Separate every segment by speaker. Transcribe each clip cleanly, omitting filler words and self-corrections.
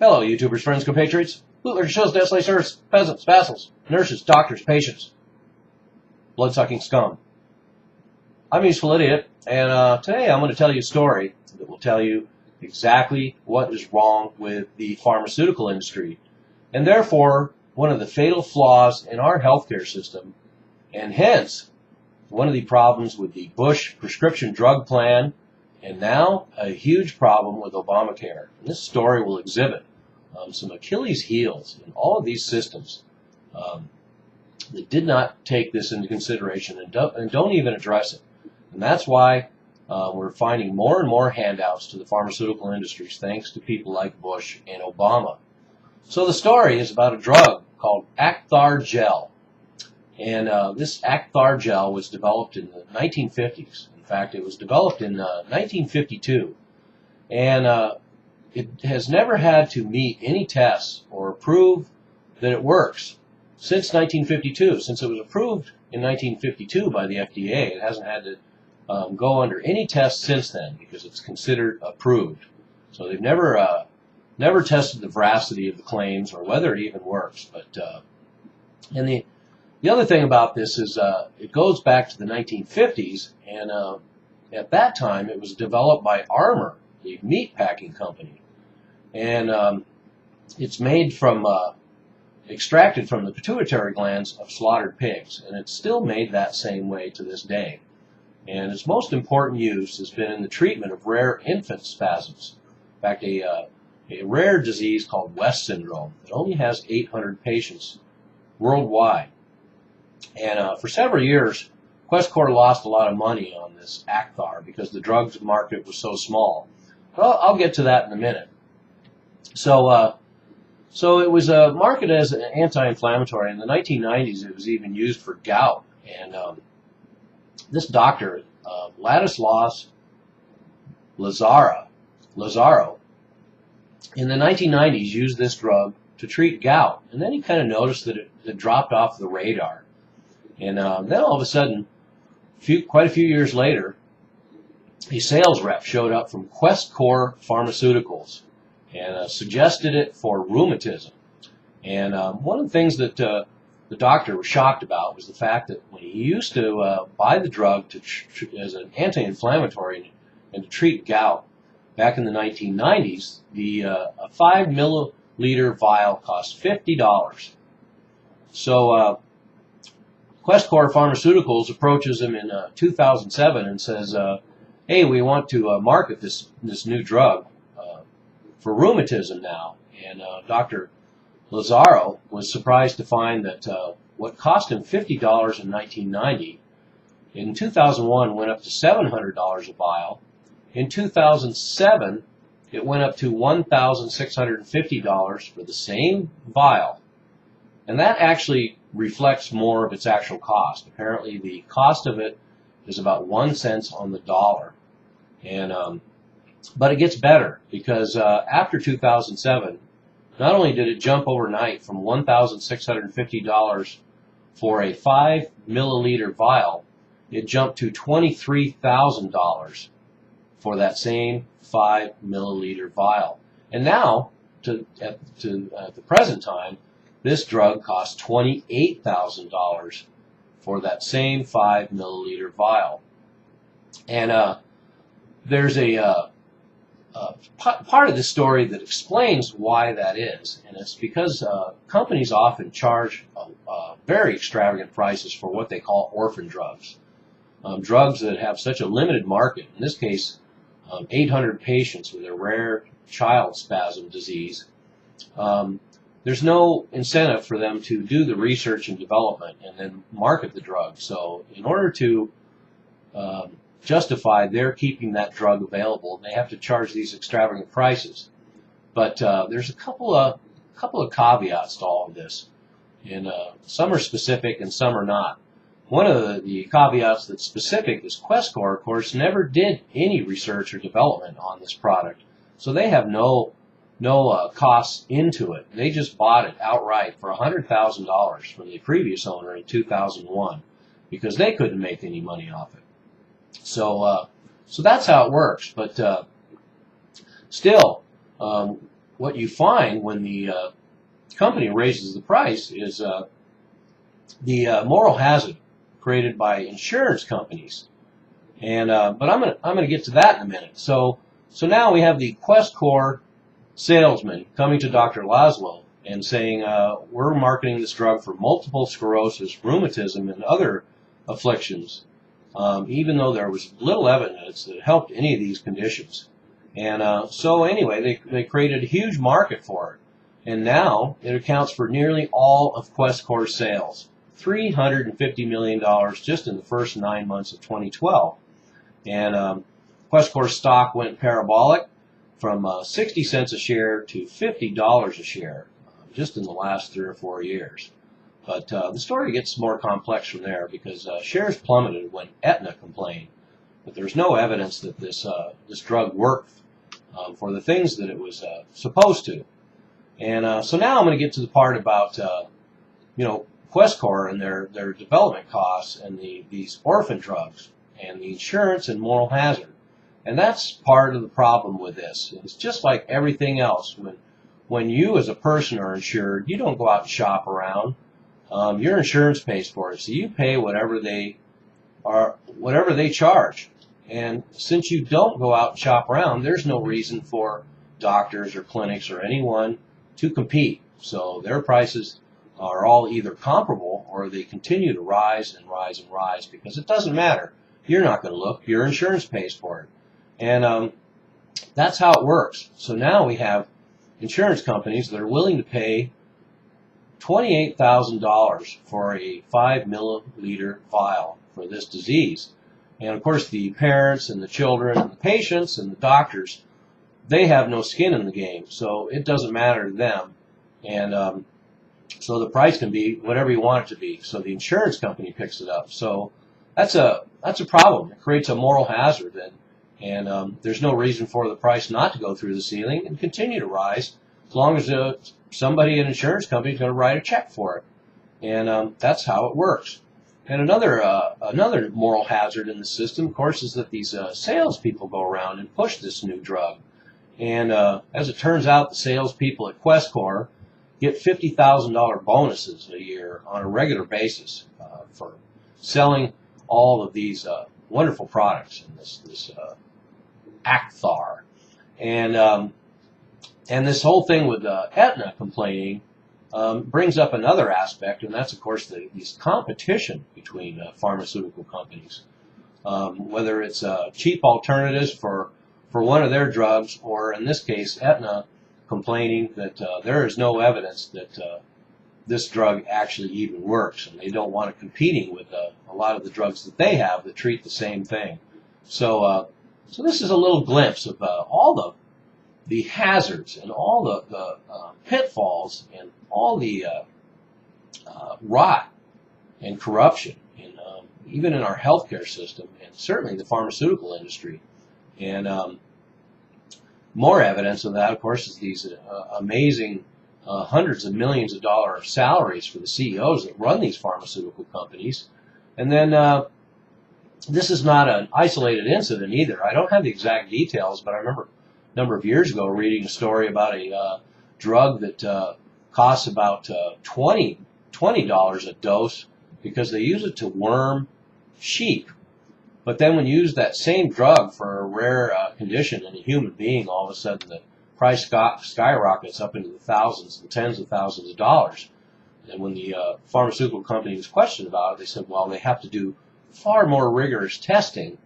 Speaker 1: Hello, YouTubers, friends, compatriots, bootlickers, shows, desolate serfs, peasants, vassals, nurses, doctors, patients, blood-sucking scum. I'm a useful idiot, and today I'm going to tell you a story that will tell you exactly what is wrong with the pharmaceutical industry, and therefore one of the fatal flaws in our healthcare system, and hence one of the problems with the Bush prescription drug plan, and now a huge problem with Obamacare. And this story will exhibit some Achilles heels in all of these systems that did not take this into consideration and don't even address it. And that's why we're finding more and more handouts to the pharmaceutical industries thanks to people like Bush and Obama. So the story is about a drug called Acthar gel. And this Acthar gel was developed in the 1950s. In fact, it was developed in 1952. And it has never had to meet any tests or prove that it works since 1952. Since it was approved in 1952 by the FDA, it hasn't had to go under any tests since then because it's considered approved. So they've never tested the veracity of the claims or whether it even works. But and the other thing about this is it goes back to the 1950s, and at that time it was developed by Armour, the meat packing company. And it's made from, extracted from the pituitary glands of slaughtered pigs, and it's still made that same way to this day. And its most important use has been in the treatment of rare infant spasms. In fact, a rare disease called West syndrome that only has 800 patients worldwide. And for several years, Questcor lost a lot of money on this Acthar because the drugs market was so small. Well, I'll get to that in a minute. So it was marketed as an anti-inflammatory. In the 1990s, it was even used for gout. And this doctor, Ladislaus Lazaro, in the 1990s used this drug to treat gout. And then he kind of noticed that it dropped off the radar. And then all of a sudden, quite a few years later, a sales rep showed up from Questcor Pharmaceuticals and suggested it for rheumatism. And one of the things that the doctor was shocked about was the fact that when he used to buy the drug as an anti-inflammatory and to treat gout back in the 1990s, a 5 milliliter vial cost $50. So Questcor Pharmaceuticals approaches him in 2007 and says, hey, we want to market this new drug for rheumatism now. And Dr. Lazaro was surprised to find that what cost him $50 in 1990, in 2001 went up to $700 a vial. In 2007, it went up to $1,650 for the same vial. And that actually reflects more of its actual cost. Apparently, the cost of it is about 1 cent on the dollar. And but it gets better because after 2007, not only did it jump overnight from $1,650 for a 5 milliliter vial, it jumped to $23,000 for that same 5 milliliter vial. And now, at the present time, this drug costs $28,000 for that same 5 milliliter vial. And there's a part of the story that explains why that is, and it's because companies often charge very extravagant prices for what they call orphan drugs, drugs that have such a limited market. In this case, 800 patients with a rare child spasm disease. There's no incentive for them to do the research and development and then market the drug. So in order to justify their keeping that drug available, they have to charge these extravagant prices. But there's a couple of caveats to all of this, and some are specific and some are not. One of the caveats that's specific is Questcor, of course, never did any research or development on this product, so they have no costs into it. They just bought it outright for $100,000 from the previous owner in 2001 because they couldn't make any money off it. So that's how it works. But still, what you find when the company raises the price is the moral hazard created by insurance companies. And but I'm gonna get to that in a minute. So now we have the QuestCore salesman coming to Dr. Laszlo and saying, we're marketing this drug for multiple sclerosis, rheumatism, and other afflictions, even though there was little evidence that it helped any of these conditions. And so anyway, they created a huge market for it. And now it accounts for nearly all of QuestCore's sales, $350 million just in the first 9 months of 2012. And QuestCore stock went parabolic from 60 cents a share to $50 a share just in the last 3 or 4 years. But the story gets more complex from there because shares plummeted when Aetna complained. But there's no evidence that this drug worked for the things that it was supposed to. And so now I'm going to get to the part about QuestCore and their development costs and these orphan drugs and the insurance and moral hazard. And that's part of the problem with this. It's just like everything else. When you as a person are insured, you don't go out and shop around. Your insurance pays for it, so you pay whatever they charge. And since you don't go out and shop around, there's no reason for doctors or clinics or anyone to compete. So their prices are all either comparable or they continue to rise and rise and rise because it doesn't matter. You're not going to look. Your insurance pays for it. And that's how it works. So now we have insurance companies that are willing to pay $28,000 for a 5 milliliter vial for this disease. And of course the parents and the children and the patients and the doctors, they have no skin in the game. So it doesn't matter to them. And so the price can be whatever you want it to be. So the insurance company picks it up. So that's a problem. It creates a moral hazard. And there's no reason for the price not to go through the ceiling and continue to rise as long as somebody, an insurance company, is going to write a check for it. And that's how it works. And another moral hazard in the system, of course, is that these salespeople go around and push this new drug. And as it turns out, the salespeople at QuestCore get $50,000 bonuses a year on a regular basis for selling all of these wonderful products in this Acthar. And this whole thing with Aetna complaining brings up another aspect, and that's, of course, this competition between pharmaceutical companies. Whether it's cheap alternatives for one of their drugs, or in this case, Aetna complaining that there is no evidence that this drug actually even works, and they don't want it competing with a lot of the drugs that they have that treat the same thing. So this is a little glimpse of all the hazards and all the pitfalls and all the rot and corruption, even in our healthcare system, and certainly the pharmaceutical industry. And more evidence of that, of course, is these amazing hundreds of millions of dollars salaries for the CEOs that run these pharmaceutical companies. And then this is not an isolated incident either. I don't have the exact details, but I remember a number of years ago reading a story about a drug that costs about $20 a dose because they use it to worm sheep. But then when you use that same drug for a rare condition in a human being, all of a sudden the price skyrockets up into the thousands and tens of thousands of dollars. And when the pharmaceutical company was questioned about it, they said, well, they have to do far more rigorous testing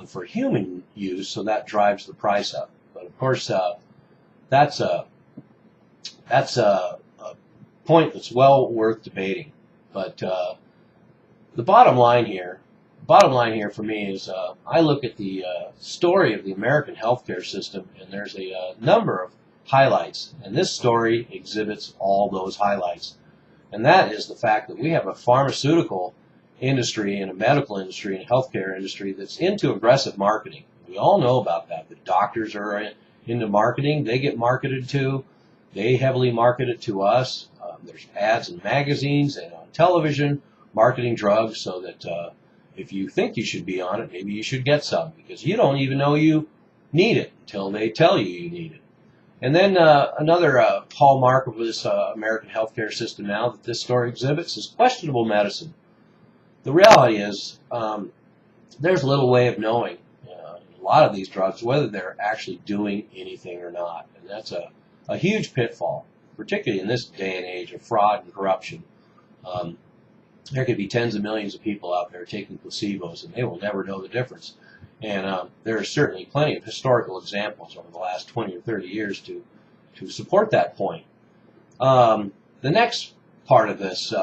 Speaker 1: for human use, so that drives the price up. But of course, that's a point that's well worth debating. But the bottom line here for me is I look at the story of the American healthcare system, and there's a number of highlights, and this story exhibits all those highlights. And that is the fact that we have a pharmaceutical industry and a medical industry and a healthcare industry that's into aggressive marketing. We all know about that. The doctors are into marketing. They get marketed to. They heavily market it to us. There's ads in magazines and on television marketing drugs so that if you think you should be on it, maybe you should get some, because you don't even know you need it until they tell you you need it. And then another hallmark of this American healthcare system now that this story exhibits is questionable medicine. The reality is there's little way of knowing a lot of these drugs whether they're actually doing anything or not. And that's a huge pitfall, particularly in this day and age of fraud and corruption. There could be tens of millions of people out there taking placebos, and they will never know the difference. And there are certainly plenty of historical examples over the last 20 or 30 years to support that point. The next part of this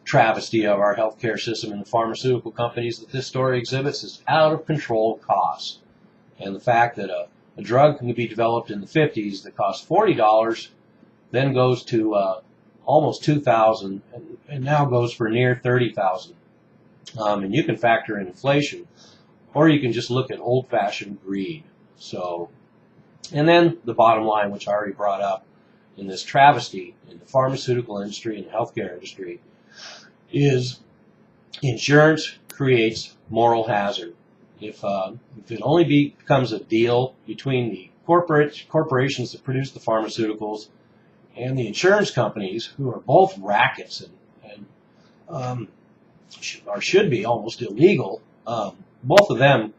Speaker 1: travesty of our healthcare system and the pharmaceutical companies that this story exhibits is out-of-control costs. And the fact that a drug can be developed in the 50s that costs $40, then goes to almost $2,000, and now goes for near $30,000. And you can factor in inflation, or you can just look at old-fashioned greed. So, and then the bottom line, which I already brought up in this travesty in the pharmaceutical industry and the healthcare industry, is insurance creates moral hazard. If it only becomes a deal between the corporations that produce the pharmaceuticals and the insurance companies, who are both rackets and should be almost illegal, both of them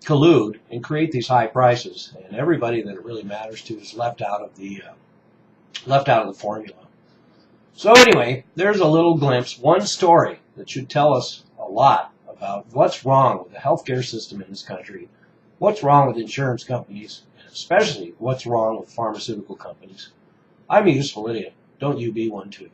Speaker 1: collude and create these high prices, and everybody that it really matters to is left out of the formula. So anyway, there's a little glimpse, one story that should tell us a lot about what's wrong with the healthcare system in this country, what's wrong with insurance companies, and especially what's wrong with pharmaceutical companies. I'm a useful idiot. Don't you be one too.